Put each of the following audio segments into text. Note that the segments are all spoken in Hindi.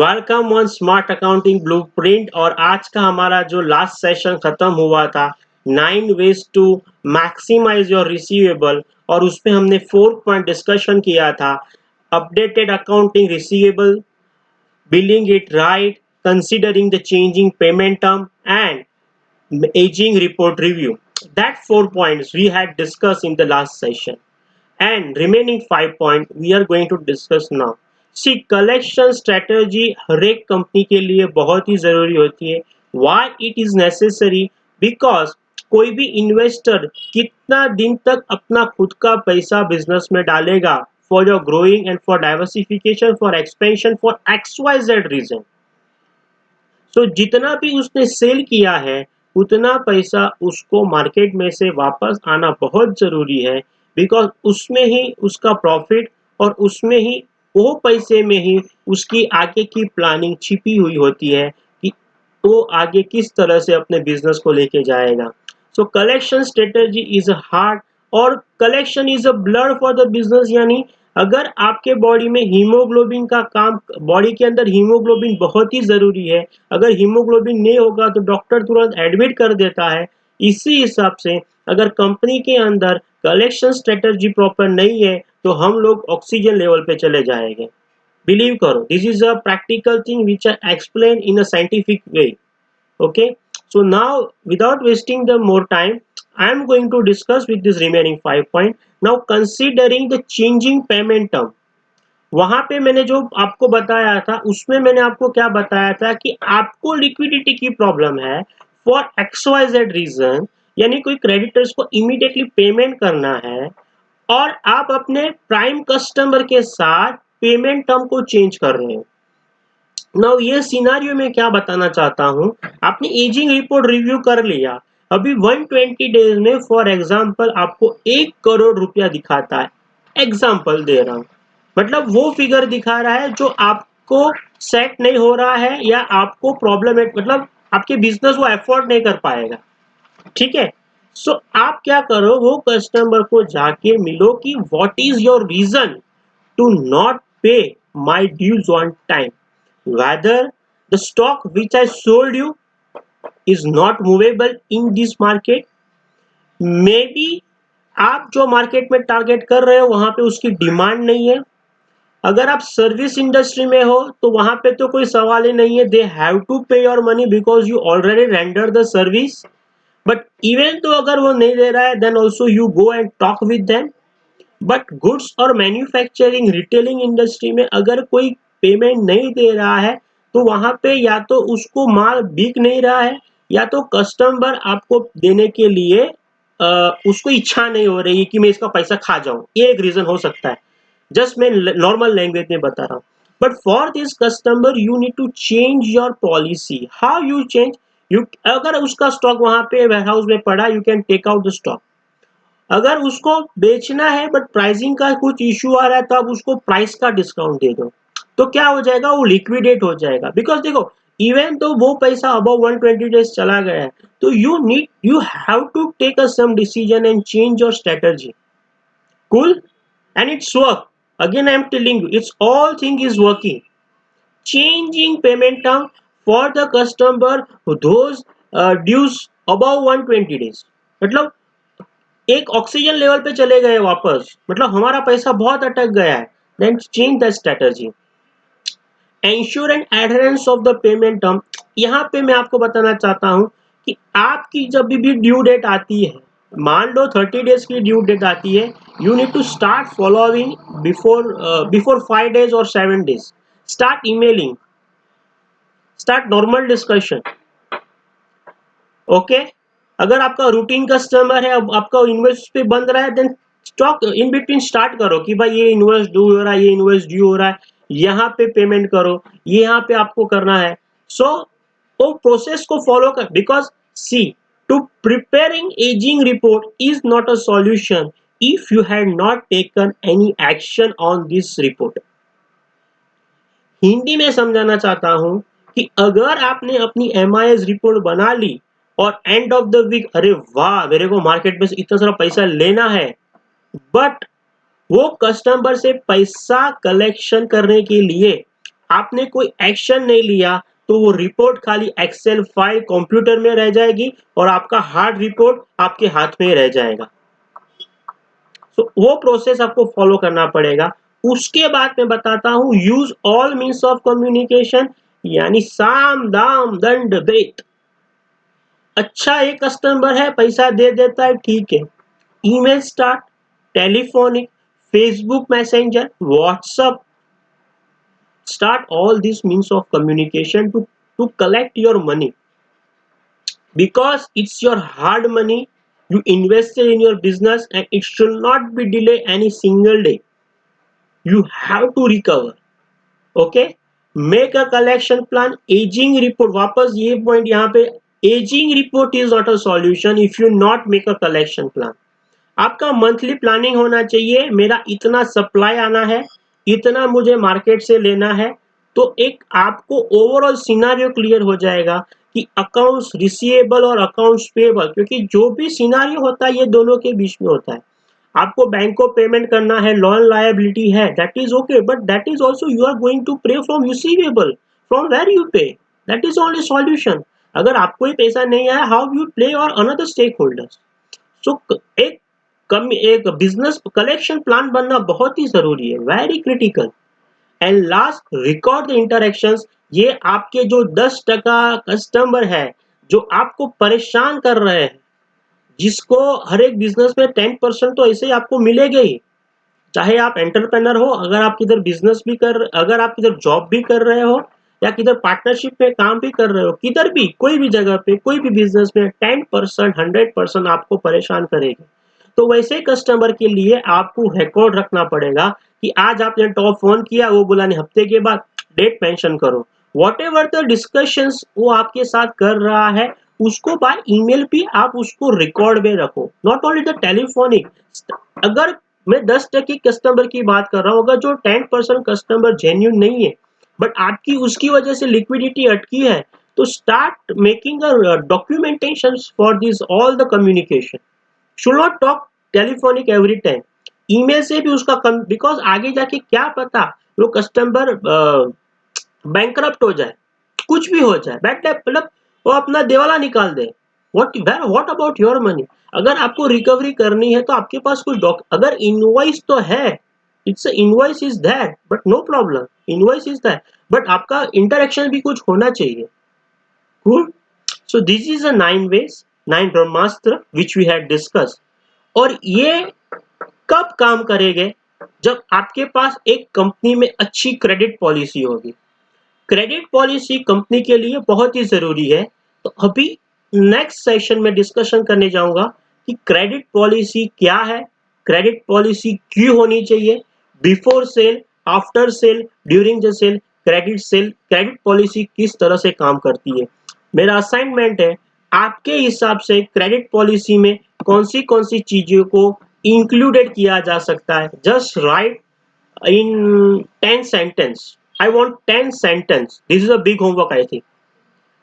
Welcome on smart accounting blueprint. और आज का हमारा जो लास्ट सेशन खत्म हुआ था 9 ways to maximize your receivable, और उसमें हमने 4 पॉइंट डिस्कशन किया था। Updated accounting receivable, billing it right, considering the changing payment term and aging report review. That 4 points we had discussed in the last session, and remaining 5 points we are going to discuss now. See, collection strategy हर एक कंपनी के लिए बहुत ही जरूरी होती है। Why it is necessary? Because कोई भी इन्वेस्टर कितना दिन तक अपना खुद का पैसा बिजनेस में डालेगा for your growing and for diversification, for expansion, for XYZ reason. So जितना भी उसने सेल किया है उतना पैसा उसको मार्केट में से वापस आना बहुत जरूरी है, बिकॉज उसमें ही उसका प्रॉफिट और उसमें ही वो पैसे में ही उसकी आगे की प्लानिंग छिपी हुई होती है कि वो आगे किस तरह से अपने बिजनेस को लेके जाएगा। So collection strategy is a heart, और collection is a blood for the business. यानी अगर आपके बॉडी में हीमोग्लोबिन का काम, बॉडी के अंदर हीमोग्लोबिन बहुत ही जरूरी है, अगर हीमोग्लोबिन नहीं होगा तो डॉक्टर तुरंत एडमिट कर देता है। इसी हिसाब से अगर कंपनी के अंदर कलेक्शन स्ट्रेटजी प्रॉपर नहीं है तो हम लोग ऑक्सीजन लेवल पे चले जाएंगे। बिलीव करो, this is a practical thing which I explain in a scientific way. Okay, so now without wasting the more time, I am going to discuss with this remaining 5 point. Now considering the changing payment term, वहां पे मैंने जो आपको बताया था उसमें मैंने आपको क्या बताया था कि आपको लिक्विडिटी की प्रॉब्लम है फॉर XYZ रीजन, यानी कोई क्रेडिटर्स को इमीडिएटली पेमेंट करना है और आप अपने प्राइम कस्टमर के साथ पेमेंट टर्म को चेंज कर रहे हैं। नाउ ये सिनारियो में क्या बताना चाहता हूं, आपने एजिंग रिपोर्ट रिव्यू कर लिया, अभी 120 डेज में फॉर एग्जांपल आपको 1 करोड़ रुपया दिखाता है। एग्जांपल दे रहा हूं, मतलब वो फिगर दिखा रहा है जो आपको सेट नहीं हो रहा है या आपको प्रॉब्लम है, मतलब आपके बिजनेस वो अफोर्ड नहीं कर पाएगा। ठीक है, सो आप क्या करो, वो कस्टमर को जाके मिलो कि what is your reason to not pay my dues on time, whether the stock which I sold you is not movable in this market, maybe आप जो मार्केट में टारगेट कर रहे हो वहां पे उसकी डिमांड नहीं है। अगर आप सर्विस इंडस्ट्री में हो तो वहां पे तो कोई सवाल ही नहीं है, they have to pay your money because you already render the service. But even तो अगर वो नहीं दे रहा है then also you go and talk with them. But goods और मैन्युफैक्चरिंग रिटेलिंग इंडस्ट्री में अगर कोई पेमेंट नहीं दे रहा है तो वहां पे या तो उसको माल बिक नहीं रहा है या तो कस्टमर आपको देने के लिए उसको इच्छा नहीं हो रही है कि मैं इसका पैसा खा जाऊं। ये एक रीजन हो सकता है, जस्ट मैं नॉर्मल लैंग्वेज में बता रहा हूँ। But for this customer you need to change your policy. How you change? You, अगर उसका स्टॉक वहां पे वेयरहाउस में पड़ा, you can take out the stock. अगर उसको बेचना है बट प्राइसिंग का कुछ इश्यू आ रहा है तो आप उसको प्राइस का डिस्काउंट दे दो, तो क्या हो जाएगा, वो लिक्विडेट हो जाएगा। बिकॉज देखो, इवन तो वो पैसा अबव 120 डेज चला गया है तो you have to take a some decision and change your strategy. Cool, and it's work. Again I am telling you, it's all thing is working. Changing payment term for the customer those dues above 120 days, मतलब एक ऑक्सीजन लेवल पे चले गए वापस, मतलब हमारा पैसा बहुत अटक गया है, then change the strategy. Ensure and adherence of the payment term, यहाँ पे मैं आपको बताना चाहता हूँ कि आपकी जब भी ड्यू डेट आती है, मान लो 30 डेज की ड्यू डेट आती है, you need to start following before 5 days और 7 days. Start emailing, start normal discussion. Okay, अगर आपका रूटीन कस्टमर है, अब आपका इन्वेस्ट पे बंद रहा है, then stock in between start करो कि भाई ये इन्वेस्ट ड्यू हो रहा है, ये इन्वेस्ट ड्यू हो रहा है, यहाँ पे पेमेंट करो, ये यहाँ पे आपको करना है। सो वो प्रोसेस को फॉलो कर, because see, to preparing aging report is not a solution if you had not taken any action on this report. Hindi में समझाना चाहता हूं कि अगर आपने अपनी MIS रिपोर्ट बना ली और एंड ऑफ द वीक, अरे वाह मेरे को मार्केट में से इतना सारा पैसा लेना है, बट वो कस्टमर से पैसा कलेक्शन करने के लिए आपने कोई एक्शन नहीं लिया तो वो रिपोर्ट खाली एक्सेल फाइल कंप्यूटर में रह जाएगी और आपका हार्ड रिपोर्ट आपके हाथ में रह जाएगा। तो वो प्रोसेस आपको फॉलो करना पड़ेगा। उसके बाद मैं बताता हूँ use all means of communication, यानी साम दाम दंड भेद। अच्छा एक कस्टमर है, पैसा दे देता है, ठीक है, email start, telephonic, Facebook messenger, WhatsApp, start all these means of communication to collect your money, because it's your hard money you invested in your business and it should not be delayed any single day. You have to recover. Okay, make a collection plan. Aging report, वापस ये पॉइंट यहाँ पे, aging report is not a solution if you not make a collection plan. आपका मंथली प्लानिंग होना चाहिए, मेरा इतना सप्लाई आना है, इतना मुझे मार्केट से लेना है। तो एक आपको ओवरऑल सिनारियो क्लियर हो जाएगा कि अकाउंट्स रिसीवेबल और अकाउंट्स पेएबल, क्योंकि जो भी सिनारियो होता है ये दोनों के बीच में होता है। आपको बैंक को पेमेंट करना है, लोन लायबिलिटी है, that is okay, but that is also you are going to pay from receivable, from where you pay, that is only solution. अगर आपको ही पैसा नहीं आया, हाउ यू प्ले और अनदर स्टेक होल्डर्स। सो एक बिजनेस कलेक्शन प्लान बनना बहुत ही जरूरी है, very critical. And last, record the interactions. ये आपके जो 10% कस्टमर है जो आपको परेशान कर रहे हैं, जिसको हर एक बिजनेस में 10% तो ऐसे ही आपको मिलेगा ही, चाहे आप एंटरप्रेनर हो, अगर आप किधर बिजनेस भी कर, अगर आप किधर जॉब भी कर रहे हो या किधर पार्टनरशिप में काम भी कर रहे हो, किधर भी कोई भी जगह पे कोई भी बिजनेस में 10% 100% आपको परेशान करेगी। तो वैसे कस्टमर के लिए आपको रिकॉर्ड रखना पड़ेगा कि आज आपने टॉप फोन किया, वो बोला नहीं, हफ्ते के बाद डेट मेंशन करो, वॉट एवर द डिस्कशंस वो आपके साथ कर रहा है उसको बाय ईमेल भी आप उसको रिकॉर्ड में रखो, नॉट ओनली द टेलीफोनिक। अगर मैं 10% कस्टमर की बात कर रहा हूँ, अगर जो 10% कस्टमर जेन्यून नहीं है बट आपकी उसकी वजह से लिक्विडिटी अटकी है, तो start making a documentation for this all the communication. Should not talk telephonic every time, email से भी उसका कम, बिकॉज आगे जाके क्या पता वो कस्टमर बैंकरप्ट हो जाए, कुछ भी हो जाए, बैड मतलब वो अपना देवाला निकाल दे। What about your money? अगर आपको रिकवरी करनी है तो आपके पास कुछ अगर इनवॉइस तो है, it's invoice is that, but no problem, invoice is that, but आपका इंटरेक्शन भी कुछ होना चाहिए। Good. So this is a 9 ways, 9 ब्रह्मास्त्र विच वी हैड डिस्कस। और ये कब काम करेंगे? जब आपके पास एक कंपनी में अच्छी क्रेडिट पॉलिसी होगी। क्रेडिट पॉलिसी कंपनी के लिए बहुत ही जरूरी है। तो अभी नेक्स्ट सेशन में डिस्कशन करने जाऊंगा कि क्रेडिट पॉलिसी क्या है, क्रेडिट पॉलिसी क्यों होनी चाहिए, before sale, after sale, during the sale, credit policy किस तरह से काम करती है। मेरा असाइनमेंट है, आपके हिसाब से क्रेडिट पॉलिसी में कौन सी चीजों को इंक्लूडेड किया जा सकता है। Just right in 10 sentence. I want 10 sentence. This is a big homework, I think.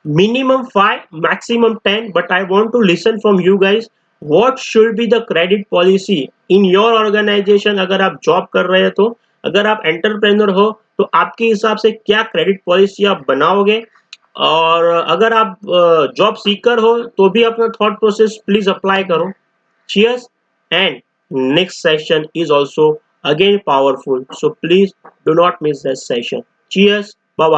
Minimum 5, maximum 10, but I want to listen from you guys. What should be the credit policy in your organization? अगर आप जॉब कर रहे हो तो, अगर आप एंटरप्रेन्योर हो तो आपके हिसाब से क्या क्रेडिट पॉलिसी आप बनाओगे, और अगर आप जॉब सीकर हो तो भी अपना थॉट प्रोसेस प्लीज अप्लाई करो। Cheers, and next session is also again powerful. So please do not miss this session. Cheers. Bye bye.